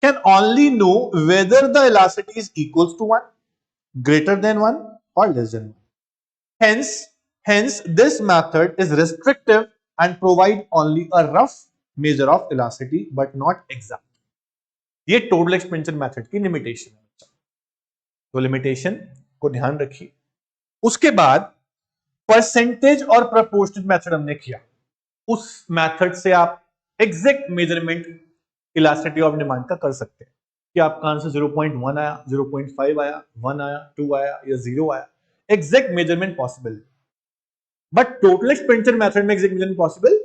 can only know whether the elasticity is equals to 1, greater than 1, or less than 1. Hence this method is restrictive and provide only a rough measure of elasticity but not exact. ये total expenditure method की limitation है। तो limitation को ध्यान रखिए। उसके बाद percentage और प्रोपोर्शनल मेथड हमने किया, उस मेथड से आप exact measurement elasticity of demand का कर सकते हैं कि आपका आंसर 0.1 आया, 0.5 आया, 1 आया, 2 आया या 0 आया, exact measurement possible. But total expenditure method में एग्जैक्ट मेजरमेंट पॉसिबल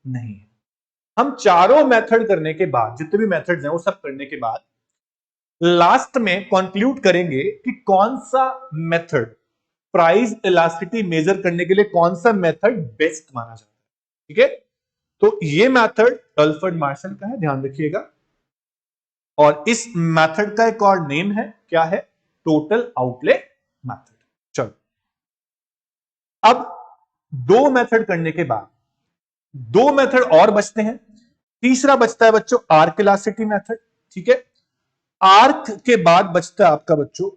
नहीं है। हम चारों मेथड करने के बाद, जितने भी मेथड्स हैं वो सब करने के बाद लास्ट में कंक्लूड करेंगे कि कौन सा मेथड प्राइस इलास्टिसिटी मेजर करने के लिए कौन सा मेथड बेस्ट माना जाता है। ठीक है, तो ये मेथड अल्फ्रेड मार्शल का है, ध्यान रखिएगा। और इस मेथड का एक और नेम है, क्या है, टोटल आउटले मेथड। चलो, अब दो मेथड करने के बाद दो मेथड और बचते हैं। तीसरा बचता है बच्चों आर्क इलास्टिसिटी मेथड। ठीक है, आर्क के बाद बचता है आपका बच्चों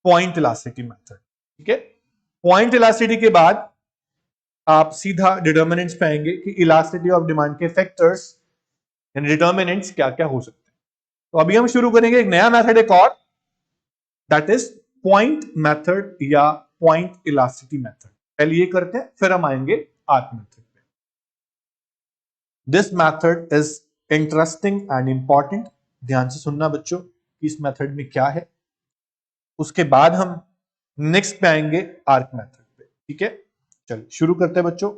पॉइंट इलास्टिसिटी मेथड। ठीक है, पॉइंट इलास्टिसिटी के बाद आप सीधा डिटर्मिनेंट्स पे आएंगे कि इलास्टिसिटी ऑफ डिमांड के फैक्टर्स यानी डिटर्मिनेंट्स क्या क्या हो सकते हैं। तो अभी हम शुरू करेंगे एक नया मेथड, एक और, दैट इज पॉइंट मेथड या पॉइंट इलास्टिसिटी मेथड। पहले ये करते हैं, फिर हम आएंगे आर्क मेथड पे। This method is interesting and important. ध्यान से सुनना बच्चों कि इस मेथड में क्या है, उसके बाद हम नेक्स्ट पे आएंगे आर्क मेथड पे। ठीक है, चलिए शुरू करते हैं बच्चों।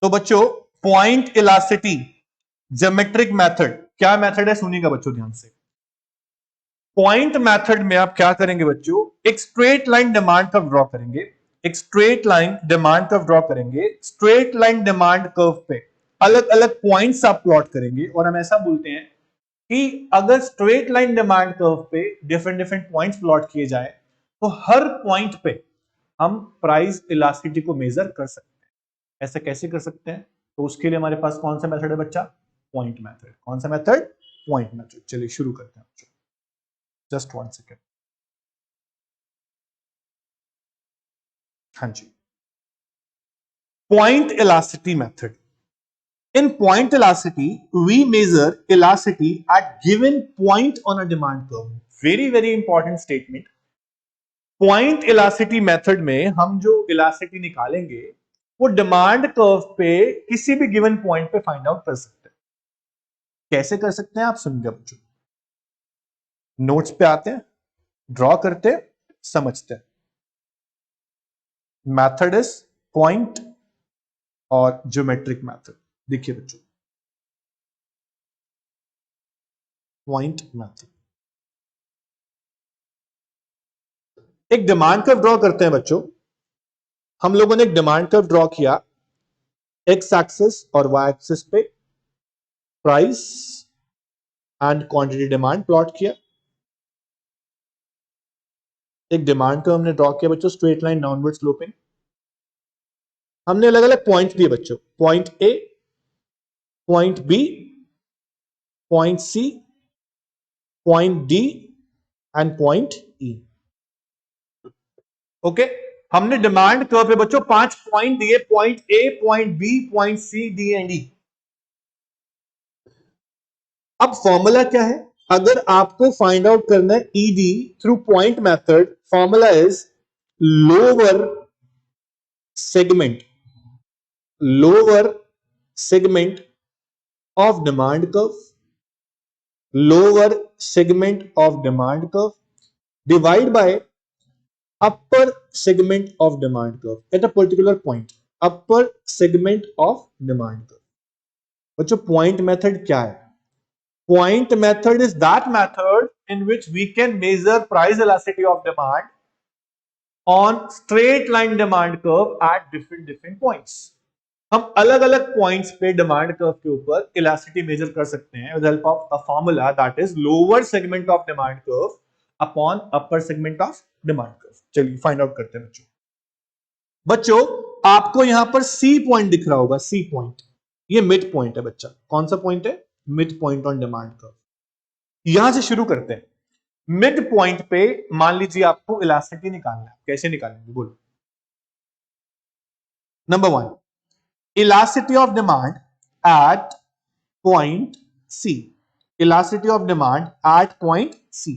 तो बच्चों पॉइंट इलास्टिसिटी ज्योमेट्रिक मेथड क्या मेथड है, सुनिएगा बच्चों ध्यान से। पॉइंट मेथड में आप क्या करेंगे बच्चों, एक straight line demand curve draw करेंगे, एक straight line demand curve draw करेंगे। स्ट्रेट लाइन डिमांड कर्व पे अलग अलग पॉइंट्स आप प्लॉट करेंगे, और हम ऐसा बोलते हैं कि अगर स्ट्रेट लाइन डिमांड कर्व पे डिफरेंट डिफरेंट पॉइंट्स प्लॉट किए जाए तो हर पॉइंट पे हम प्राइस इलास्टिसिटी को मेजर कर सकते हैं। ऐसा कैसे कर सकते हैं, तो उसके लिए हमारे पास कौन सा मेथड है बच्चा, पॉइंट मेथड। कौन सा मेथड, पॉइंट मेथड। चलिए शुरू करते हैं, जस्ट 1 सेकेंड। हाँ जी, point elasticity method. In point elasticity, we measure elasticity at given point on a demand curve. Very very important statement. Point elasticity method में हम जो इलास्टिसिटी निकालेंगे वो डिमांड कर्व पे किसी भी गिवन पॉइंट पे फाइंड आउट कर सकते हैं। कैसे कर सकते हैं आप सुनिए बच्चों, नोट्स पे आते हैं, ड्रॉ करते हैं, समझते हैं। मेथड इज पॉइंट और ज्योमेट्रिक मेथड। देखिए बच्चों, पॉइंट मेथड, एक डिमांड कर्व ड्रॉ करते हैं बच्चों। हम लोगों ने एक डिमांड कर्व ड्रॉ किया, एक्स एक्सिस और वाई एक्सिस पे price and quantity demand plot किया। एक डिमांड कर्व हमने ड्रॉ किया बच्चों, स्ट्रेट लाइन डाउनवर्ड स्लोपिंग। हमने अलग अलग पॉइंट दिए बच्चों, point A, point B, point C, point D and point E. Okay, हमने डिमांड कर्व पे बच्चों 5 पॉइंट दिए, point A, point B, point C, D and E. अब फॉर्मूला क्या है, अगर आपको फाइंड आउट करना है ED through point method, formula is lower segment, lower segment of demand curve, lower segment of demand curve divide by upper segment of demand curve at a particular point, upper segment of demand curve। बच्चों point method क्या है, point method is that method in which we can measure price elasticity of demand on straight line demand curve at different points। हम अलग अलग points पे demand curve के ऊपर elasticity major कर सकते हैं with help of a formula that is lower segment of demand curve upon upper segment of demand curve. चलिए फाइंड आउट करते हैं बच्चों। बच्चों आपको यहां पर सी पॉइंट दिख रहा होगा, सी पॉइंट, ये मिड पॉइंट है बच्चा। कौन सा पॉइंट है, mid point on demand curve. यहां से शुरू करते हैं। मिड पॉइंट पे मान लीजिए आपको इलास्टिसिटी निकालना है, कैसे निकालेंगे बोलो। Number 1, elasticity of demand at point C, elasticity of demand at point C।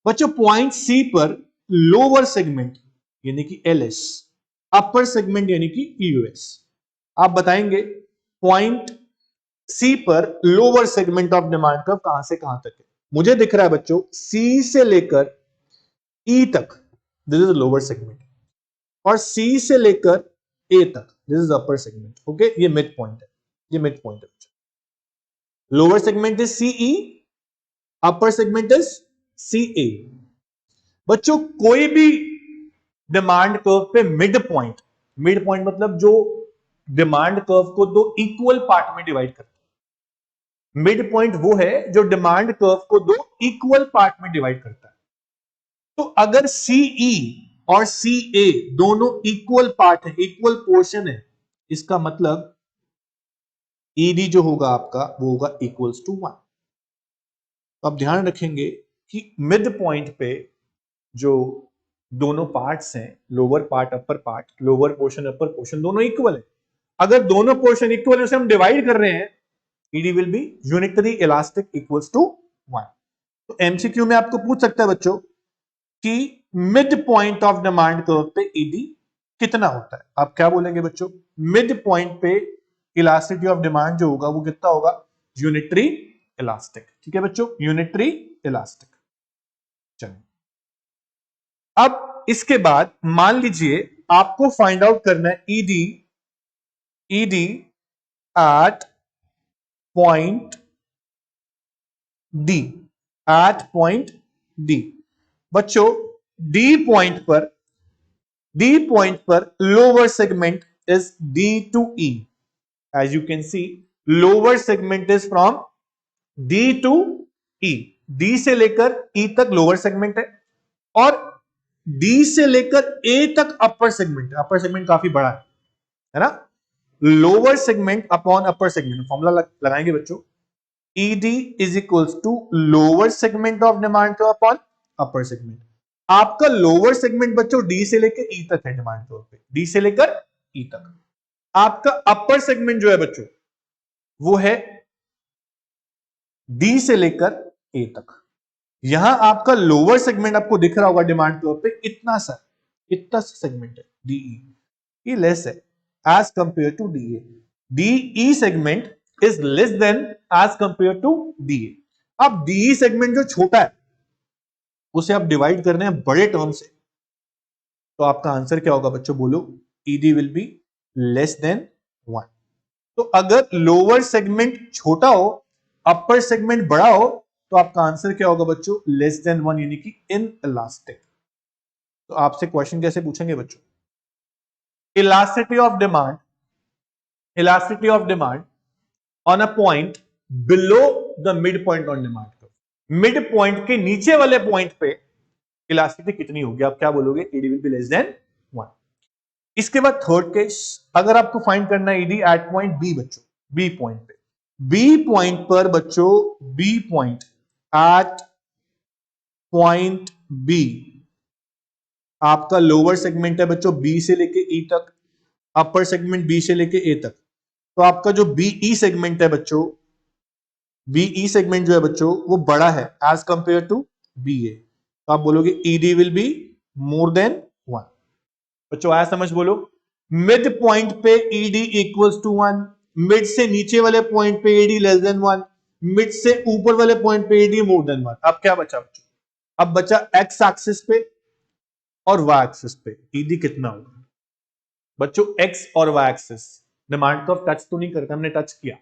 बच्चों पॉइंट C पर लोअर सेगमेंट यानी कि LS, अपर सेगमेंट यानी कि EOS। आप बताएंगे पॉइंट C पर lower segment of demand curve कहां से कहां तक है। मुझे दिख रहा है बच्चों C से लेकर E तक, दिस इज लोअर सेगमेंट, और C से लेकर A तक, this is upper segment. Okay, ये मिड पॉइंट है, ये मिड पॉइंट है। Lower segment is CE, upper segment is CA। बच्चों कोई भी डिमांड कर्व पे मिड पॉइंट, मिड पॉइंट मतलब जो डिमांड कर्व को दो इक्वल पार्ट में डिवाइड करता है, मिड पॉइंट वो है जो डिमांड कर्व को दो इक्वल पार्ट में डिवाइड करता है। तो अगर सीई और सीए दोनों इक्वल पार्ट है, इक्वल पोर्शन है, इसका मतलब ईडी जो होगा आपका वो होगा इक्वल्स टू 1। तो आप ध्यान रखेंगे कि मिड पॉइंट पे जो दोनों पार्ट्स हैं, lower part upper part, lower portion upper portion, दोनों इक्वल है। अगर दोनों पोर्शन इक्वल है उसे हम डिवाइड कर रहे हैं, ED will be unitary elastic equals to 1। तो एमसीक्यू में आपको पूछ सकता है बच्चों कि mid point of demand curve पे ईडी कितना होता है। आप क्या बोलेंगे बच्चों? मिड पॉइंट पे इलास्टिसिटी ऑफ डिमांड जो होगा वो कितना होगा? Unitary elastic. ठीक है बच्चों, यूनिटरी इलास्टिक। चलिए अब इसके बाद मान लीजिए आपको फाइंड आउट करना है ED at point D, at point D. बच्चों डी पॉइंट पर lower segment is D to E. As you can see lower segment is from D to E. D से लेकर ई तक लोअर सेगमेंट है और D से लेकर ए तक अपर सेगमेंट है। अपर सेगमेंट काफी बड़ा है ना? Lower segment upon upper segment formula लगाएंगे बच्चों। ED is equals to lower segment of demand curve upon upper segment. आपका लोअर सेगमेंट बच्चों डी से लेकर ई तक है डिमांड कर्व पे, डी से लेकर ई तक। आपका अपर सेगमेंट जो है बच्चों वो है डी से लेकर ए तक। यहां आपका लोअर सेगमेंट आपको दिख रहा होगा डिमांड कर्व पे, इतना सा सेगमेंट है डीई, ये लेस है as compare to DA. DE segment is less than as compare to DA. अब डीई सेगमेंट जो छोटा है उसे आप डिवाइड करने हैं बड़े टर्म से, तो आपका आंसर क्या होगा बच्चों? बोलो। ED will be less than 1। तो अगर लोअर सेगमेंट छोटा हो, अपर सेगमेंट बड़ा हो, तो आपका आंसर क्या होगा बच्चों? लेस देन 1, यानी कि इन इलास्टिक। तो आपसे क्वेश्चन कैसे पूछेंगे बच्चों? Elasticity of demand on a point below the mid point on demand curve. Mid point के नीचे वाले पॉइंट पे इलास्टिसिटी कितनी होगी? आप क्या बोलोगे? ED will be less than 1। इसके बाद थर्ड केस, अगर आपको फाइंड करना है ईडी एट पॉइंट बी बच्चों, बी पॉइंट पे, बी पॉइंट पर बच्चों, B point at point B आपका लोअर सेगमेंट है बच्चों बी से लेके ई तक, अपर सेगमेंट बी से लेके ए तक। तो आपका जो बीई सेगमेंट है बच्चों, बीई सेगमेंट जो है बच्चों वो बड़ा है एज कंपेयर टू बीए। तो आप बोलोगे ED will be more than 1। बच्चों आया समझ? बोलो। मिड पॉइंट पे ईडी इक्वल्स टू 1, मिड से नीचे वाले पॉइंट पे ईडी लेस देन 1, मिड से ऊपर वाले पॉइंट पे ईडी मोर देन 1। अब क्या बचा बच्चों? अब बचा एक्स एक्सिस पे और वाई एक्सिस पे ईडी कितना होगा बच्चों? एक्स और Y axis demand curve touch तो नहीं करता, हमने टच किया।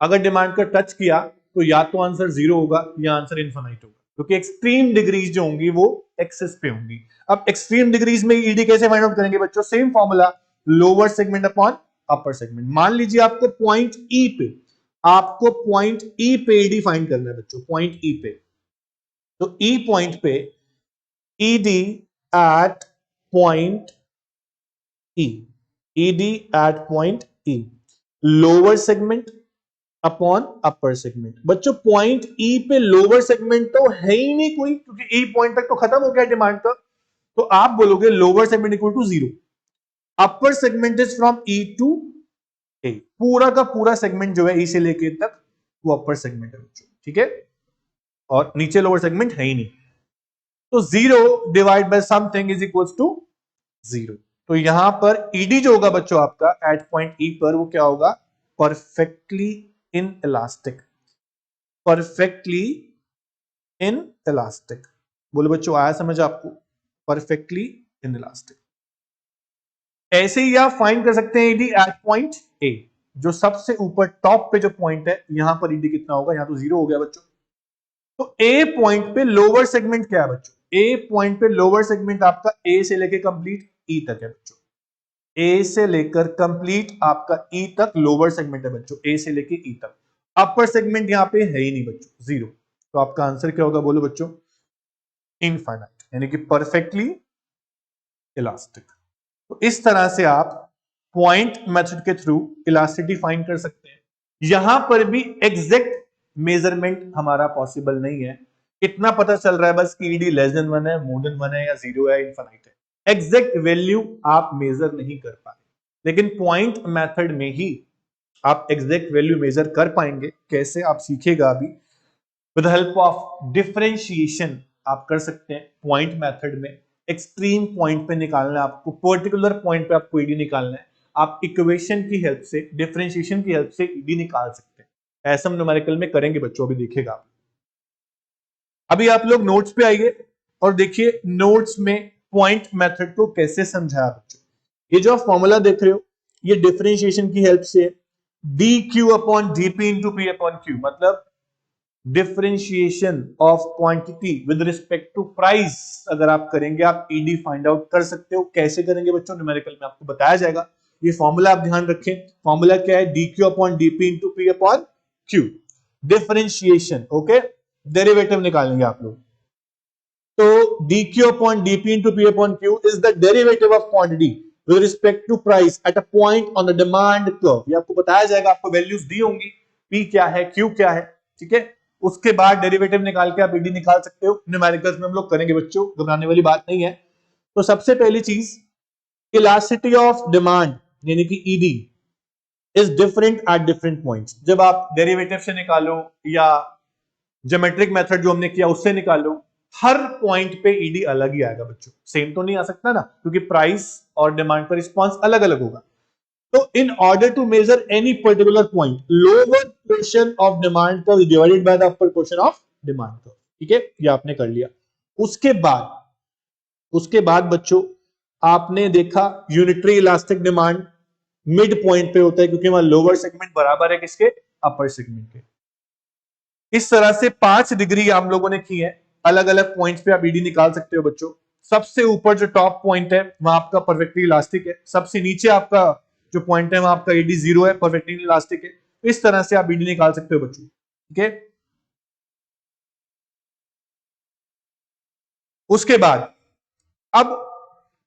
अगर डिमांड कर्व टच किया तो या तो आंसर 0 होगा या आंसर इनफाइनाइट होगा, क्योंकि एक्सट्रीम डिग्रीज जो होंगी वो एक्सिस पे होंगी। अब एक्सट्रीम डिग्रीज में ईडी कैसे फाइंड आउट करेंगे बच्चों? Same formula, lower segment upon upper segment. मान लीजिए आपको पॉइंट ई पे ईडी फाइंड करना है बच्चों, पॉइंट ई पे। तो ई पॉइंट पे ED at point E, ED at point E, lower segment upon upper segment. बच्चों पॉइंट ई पे लोअर सेगमेंट तो है ही नहीं कोई, क्योंकि ई पॉइंट तक तो खत्म हो गया डिमांड का। तो आप बोलोगे lower segment equal to 0, upper segment is from E to A. पूरा का पूरा सेगमेंट जो है ई से लेके तक वो अपर सेगमेंट है बच्चों, ठीक है? और नीचे लोअर सेगमेंट है ही नहीं। तो 0 divide by something is equals to 0। तो यहां पर ईडी जो होगा बच्चों आपका एट पॉइंट ई पर वो क्या होगा? Perfectly in elastic, perfectly in elastic. बोलो बच्चों आया समझ आपको? Perfectly in elastic. ऐसे ही आप फाइंड कर सकते हैं ईडी एट पॉइंट ए, जो सबसे ऊपर टॉप पे जो पॉइंट है, यहां पर ईडी कितना होगा? यहां तो 0 हो गया बच्चों। तो ए पॉइंट पे लोअर सेगमेंट क्या है बच्चों? ए पॉइंट पे लोअर सेगमेंट आपका ए से लेकर कंप्लीट ई तक है बच्चों। ए से लेकर कंप्लीट आपका ई तक लोअर सेगमेंट है बच्चों, ए से लेकर ई तक। अपर सेगमेंट यहां पे है ही नहीं बच्चों, जीरो। तो आपका आंसर क्या होगा बोलो बच्चों? इनफाइनाइट, यानी कि परफेक्टली इलास्टिक। तो इस तरह से आप पॉइंट मेथड के थ्रू इलास्टिसिटी फाइंड कर सकते हैं। यहां पर भी एग्जैक्ट मेजरमेंट हमारा पॉसिबल नहीं है, इतना पता चल रहा है बस कि ईडी लेस देन 1 है, मोर देन 1 है, या 0 है, इनफाइनाइट है। एग्जैक्ट वैल्यू आप मेजर नहीं कर पाए, लेकिन पॉइंट मेथड में ही आप एग्जैक्ट वैल्यू मेजर कर पाएंगे। कैसे, आप सीखेगा अभी। विद हेल्प ऑफ डिफरेंशिएशन आप कर सकते हैं पॉइंट मेथड में। एक्सट्रीम पॉइंट पे निकालना है आपको, पर्टिकुलर पॉइंट पे आपको ईडी निकालना है, आप इक्वेशन की हेल्प से, डिफरेंशिएशन की हेल्प से ईडी निकाल सकते हैं। ऐसा हम न्यूमेरिकल में करेंगे बच्चों, अभी देखिएगा आप। अभी आप लोग नोट्स पे आइए और देखिए नोट्स में पॉइंट मेथड को कैसे समझाया बच्चों। ये जो आप फॉर्मूला देख रहे हो, ये डिफरेंशिएशन की हेल्प से D Q upon DP into P upon Q, मतलब differentiation of quantity with respect to price अगर आप करेंगे, आप ईडी फाइंड आउट कर सकते हो। कैसे करेंगे बच्चों, न्यूमेरिकल में आपको बताया जाएगा। ये फॉर्मूला आप ध्यान रखें, फॉर्मूला क्या है? D Q upon DP into P upon Q, differentiation. Okay, derivative निकालेंगे आप लोग। तो D Q upon DP into P upon Q is the derivative of quantity with respect to price at a point on the demand curve. ये आपको बताया जाएगा, आपको values दी होंगी, पी क्या है, क्यू क्या है, ठीक है। उसके बाद डेरिवेटिव निकाल के आप ईडी निकाल सकते हो। न्यूमेरिकल्स में हम लोग करेंगे बच्चों, घबराने वाली बात नहीं है। तो सबसे पहली चीज, इलास्टिसिटी ऑफ डिमांड यानी कि ED is different at different points. जब आप डेरिवेटिव से निकालो या ज्योमेट्रिक मेथड जो हमने किया उससे निकालो, हर पॉइंट पे ईडी अलग ही आएगा बच्चों, सेम तो नहीं आ सकता ना, क्योंकि प्राइस और डिमांड का रिस्पॉन्स अलग अलग होगा। तो in order to measure any particular point, lower portion of demand curve divided by the upper portion of demand curve, ठीक है, ये आपने कर लिया। उसके बाद बच्चों आपने देखा unitary elastic demand mid point पे होता है, क्योंकि वहां लोअर सेगमेंट बराबर है किसके? अपर सेगमेंट के। इस तरह से 5 डिग्री हम लोगों ने की है, अलग अलग पॉइंट्स पे आप ईडी निकाल सकते हो बच्चों। सबसे ऊपर जो टॉप पॉइंट है वहां आपका परफेक्टली इलास्टिक है, सबसे नीचे आपका जो पॉइंट है वहां आपका ईडी 0 है, परफेक्टली इलास्टिक है। इस तरह से आप ईडी निकाल सकते हो बच्चों, ठीक है। उसके बाद अब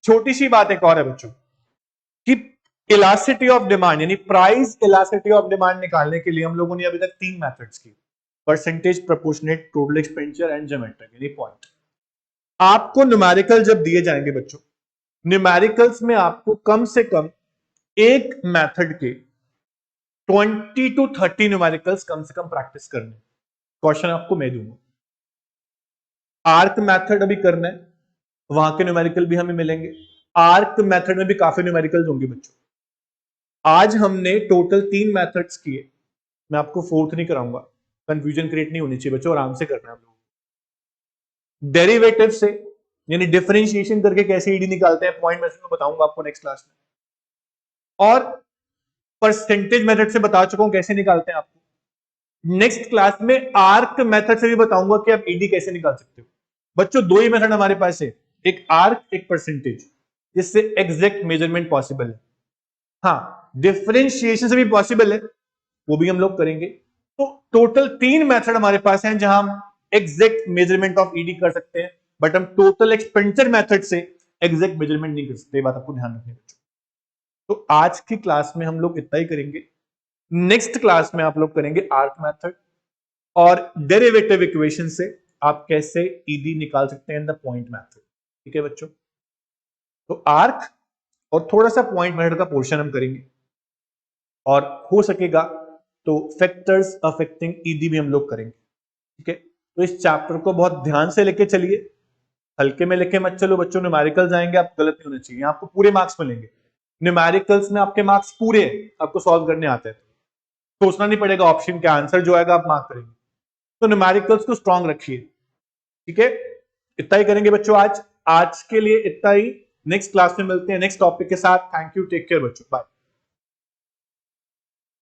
छोटी सी बात एक और है बच्चों कि इलास्टिसिटी ऑफ डिमांड यानी प्राइस इलास्टिसिटी ऑफ डिमांड निकालने के लिए हम लोगों ने अभी तक 3 मेथड्स की, percentage, proportionate, total expenditure and geometric यानी पॉइंट। आपको न्यूमेरिकल जब दिए जाएंगे बच्चों, न्यूमेरिकल्स में आपको कम से कम एक मेथड के 20 to 30 न्यूमेरिकल्स कम से कम प्रैक्टिस करने। क्वेश्चन आपको मैं दूंगा, आर्क मेथड अभी करना है, वहां के न्यूमेरिकल भी हमें मिलेंगे। आर्क मेथड में भी काफी न्यूमेरिकल्स होंगे बच्चों। आज हमने टोटल 3 मेथड्स किए, मैं आपको फोर्थ नहीं कराऊंगा, कंफ्यूजन क्रिएट नहीं होनी चाहिए बच्चों, आराम से करना है हम लोग। डेरिवेटिव से यानी डिफरेंशिएशन करके कैसे ईडी निकालते हैं, पॉइंट मेथड में बताऊंगा आपको नेक्स्ट क्लास में। और परसेंटेज मेथड से बता चुका हूं कैसे निकालते हैं आपको। नेक्स्ट क्लास में आर्क मेथड से भी बताऊंगा कि आप ईडी कैसे निकाल सकते हो। बच्चों 2 ही मेथड हमारे पास है, एक आर्क, एक परसेंटेज, जिससे एग्जैक्ट मेजरमेंट पॉसिबल है। हाँ, डिफरेंशिएशन से भी पॉसिबल है, वो भी हम लोग करेंगे। तो टोटल 3 मेथड हमारे पास हैं जहां हम एग्जैक्ट मेजरमेंट ऑफ ईडी कर सकते हैं, बट हम टोटल एक्सपेंडिचर मेथड से एग्जैक्ट मेजरमेंट नहीं कर सकते, बात आपको ध्यान रखनी है। तो आज की क्लास में हम लोग इतना ही करेंगे। नेक्स्ट क्लास में आप लोग करेंगे आर्क मेथड और डेरिवेटिव इक्वेशन से आप कैसे ईडी निकाल सकते हैं इन द पॉइंट मेथड, ठीक है बच्चों। तो आर्क और थोड़ा सा पॉइंट मेथड का पोर्शन हम करेंगे, और हो सकेगा तो फैक्टर्स अफेक्टिंग ईडी भी हम लोग करेंगे, ठीक है। तो इस चैप्टर को बहुत ध्यान से लेके चलिए, हल्के में लेके मत चलो बच्चों। न्यूमेरिकल्स आएंगे, आप गलत नहीं होने चाहिए, आपको पूरे मार्क्स मिलेंगे। न्यूमेरिकल्स में आपके मार्क्स पूरे आपको सॉल्व करने आते हैं, सोचना नहीं पड़ेगा ऑप्शन क्या, आंसर जो आएगा आप मार्क करेंगे। तो न्यूमेरिकल्स को स्ट्रांग रखिए, ठीक है। इतना ही करेंगे बच्चों आज के लिए इतना ही। नेक्स्ट क्लास में मिलते हैं नेक्स्ट टॉपिक के साथ। थैंक यू, टेक केयर बच्चों, बाय।